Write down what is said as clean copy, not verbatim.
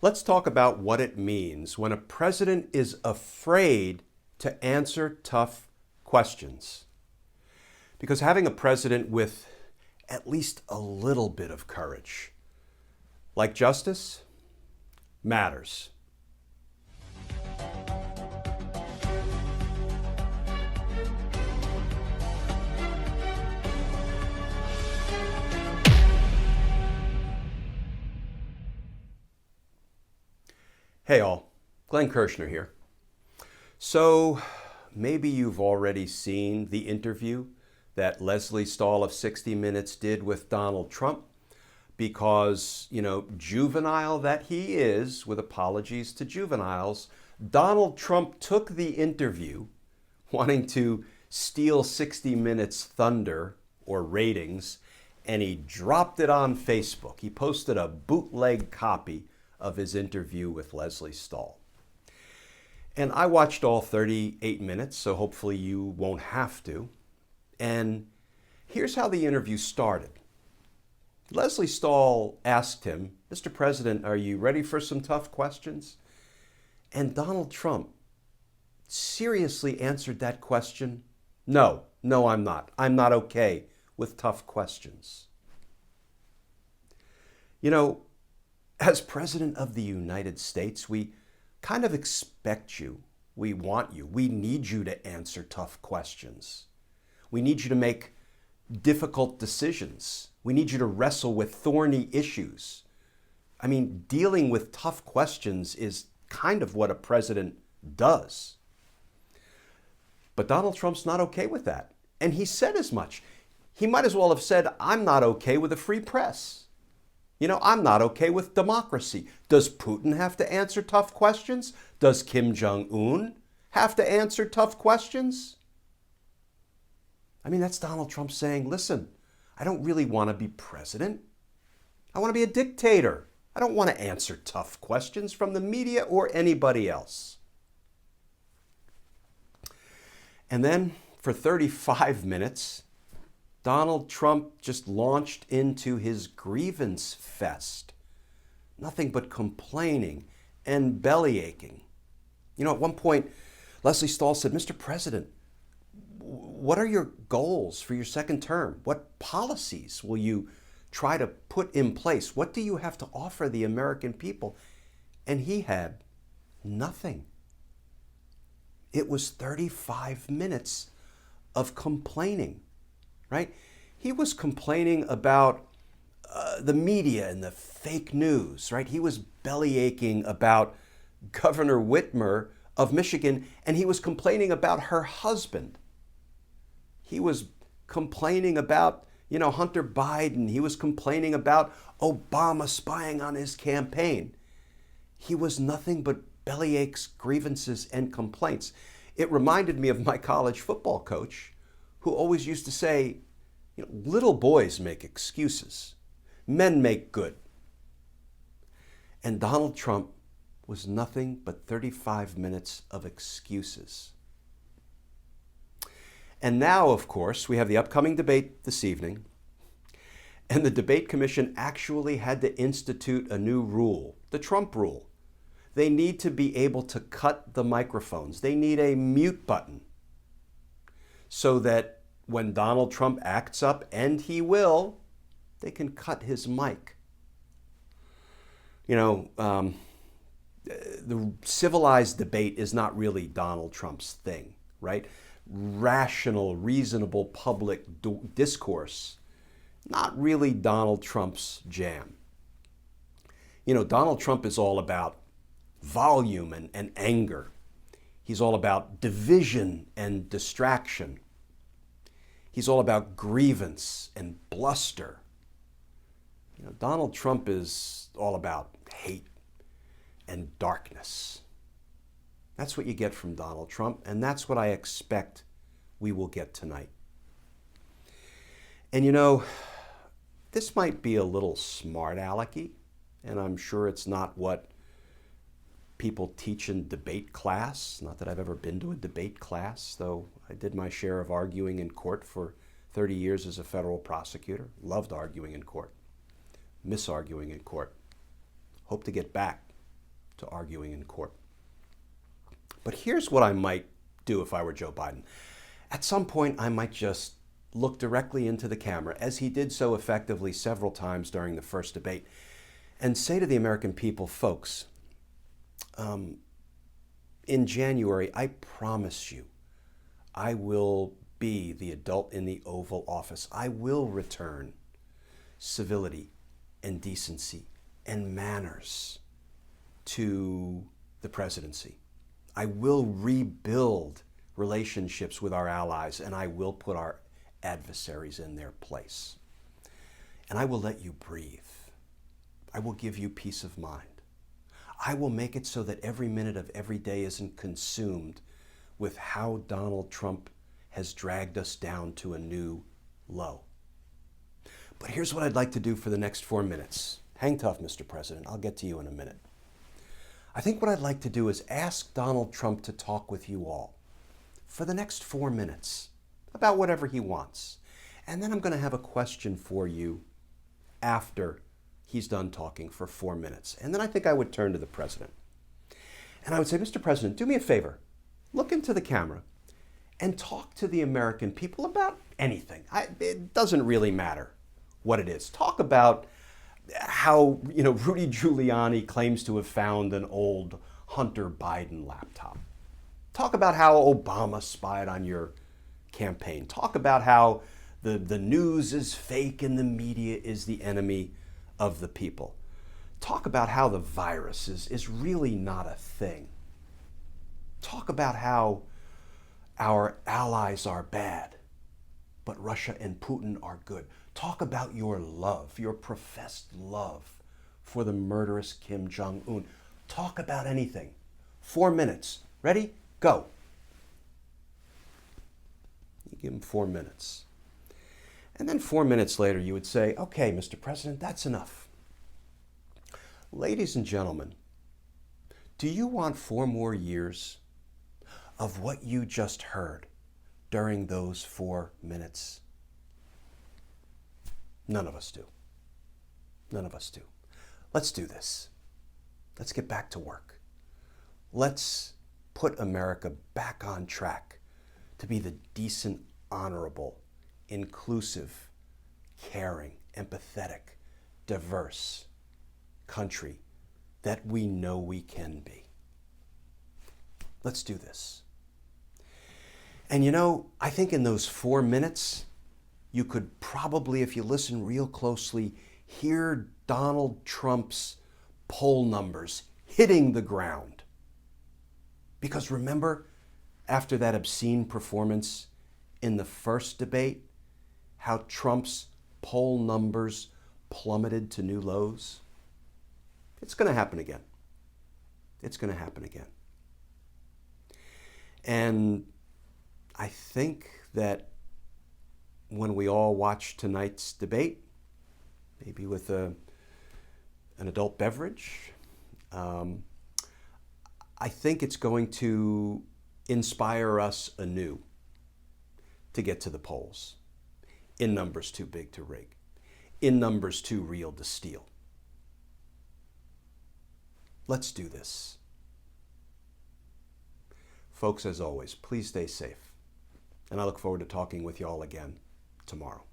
Let's talk about what it means when a president is afraid to answer tough questions. Because having a president with at least a little bit of courage, like justice, matters. Hey all, Glenn Kirshner here. So maybe you've already seen the interview that Leslie Stahl of 60 Minutes did with Donald Trump because, juvenile that he is, with apologies to juveniles, Donald Trump took the interview wanting to steal 60 Minutes thunder or ratings, and he dropped it on Facebook. He posted a bootleg copy of his interview with Leslie Stahl. And I watched all 38 minutes, so hopefully you won't have to. And here's how the interview started. Leslie Stahl asked him, "Mr. President, are you ready for some tough questions?" And Donald Trump seriously answered that question, No, I'm not. I'm not okay with tough questions. As President of the United States, we kind of expect you, we want you, we need you to answer tough questions. We need you to make difficult decisions. We need you to wrestle with thorny issues. Dealing with tough questions is kind of what a president does. But Donald Trump's not okay with that. And he said as much. He might as well have said, "I'm not okay with a free press. I'm not okay with democracy." Does Putin have to answer tough questions? Does Kim Jong-un have to answer tough questions? That's Donald Trump saying, listen, I don't really want to be president. I want to be a dictator. I don't want to answer tough questions from the media or anybody else. And then for 35 minutes, Donald Trump just launched into his grievance fest. Nothing but complaining and bellyaching. At one point, Leslie Stahl said, "Mr. President, what are your goals for your second term? What policies will you try to put in place? What do you have to offer the American people?" And he had nothing. It was 35 minutes of complaining. Right? He was complaining about the media and the fake news, right? He was bellyaching about Governor Whitmer of Michigan, and he was complaining about her husband. He was complaining about, Hunter Biden. He was complaining about Obama spying on his campaign. He was nothing but bellyaches, grievances, and complaints. It reminded me of my college football coach, who always used to say, little boys make excuses. Men make good. And Donald Trump was nothing but 35 minutes of excuses. And now, of course, we have the upcoming debate this evening. And the debate commission actually had to institute a new rule, the Trump rule. They need to be able to cut the microphones. They need a mute button so that when Donald Trump acts up, and he will, they can cut his mic. The civilized debate is not really Donald Trump's thing, right? Rational, reasonable public discourse, not really Donald Trump's jam. Donald Trump is all about volume and anger. He's all about division and distraction. He's all about grievance and bluster. Donald Trump is all about hate and darkness. That's what you get from Donald Trump, and that's what I expect we will get tonight. And this might be a little smart-alecky, and I'm sure it's not what people teach in debate class. Not that I've ever been to a debate class, though I did my share of arguing in court for 30 years as a federal prosecutor. Loved arguing in court. Miss arguing in court. Hope to get back. to arguing in court. But here's what I might do if I were Joe Biden. At some point, I might just look directly into the camera, as he did so effectively several times during the first debate, and say to the American people, folks, in January, I promise you, I will be the adult in the Oval Office. I will return civility and decency and manners to the presidency. I will rebuild relationships with our allies, and I will put our adversaries in their place. And I will let you breathe. I will give you peace of mind. I will make it so that every minute of every day isn't consumed with how Donald Trump has dragged us down to a new low. But here's what I'd like to do for the next 4 minutes. Hang tough, Mr. President. I'll get to you in a minute. I think what I'd like to do is ask Donald Trump to talk with you all for the next 4 minutes about whatever he wants. And then I'm going to have a question for you after he's done talking for 4 minutes. And then I think I would turn to the president. And I would say, Mr. President, do me a favor. Look into the camera and talk to the American people about anything. It doesn't really matter what it is. Talk about how, Rudy Giuliani claims to have found an old Hunter Biden laptop. Talk about how Obama spied on your campaign. Talk about how the news is fake and the media is the enemy of the people. Talk about how the virus is really not a thing. Talk about how our allies are bad, but Russia and Putin are good. Talk about your love, your professed love for the murderous Kim Jong-un. Talk about anything. 4 minutes. Ready? Go. You give him 4 minutes. And then 4 minutes later, you would say, okay, Mr. President, that's enough. Ladies and gentlemen, do you want 4 more years of what you just heard during those 4 minutes? None of us do. None of us do. Let's do this. Let's get back to work. Let's put America back on track to be the decent, honorable, inclusive, caring, empathetic, diverse country that we know we can be. Let's do this. And I think in those 4 minutes, you could probably, if you listen real closely, hear Donald Trump's poll numbers hitting the ground. Because remember, after that obscene performance in the first debate, how Trump's poll numbers plummeted to new lows? It's going to happen again. It's going to happen again. And I think that when we all watch tonight's debate, maybe with an adult beverage, I think it's going to inspire us anew to get to the polls in numbers too big to rig, in numbers too real to steal. Let's do this. Folks, as always, please stay safe. And I look forward to talking with you all again tomorrow.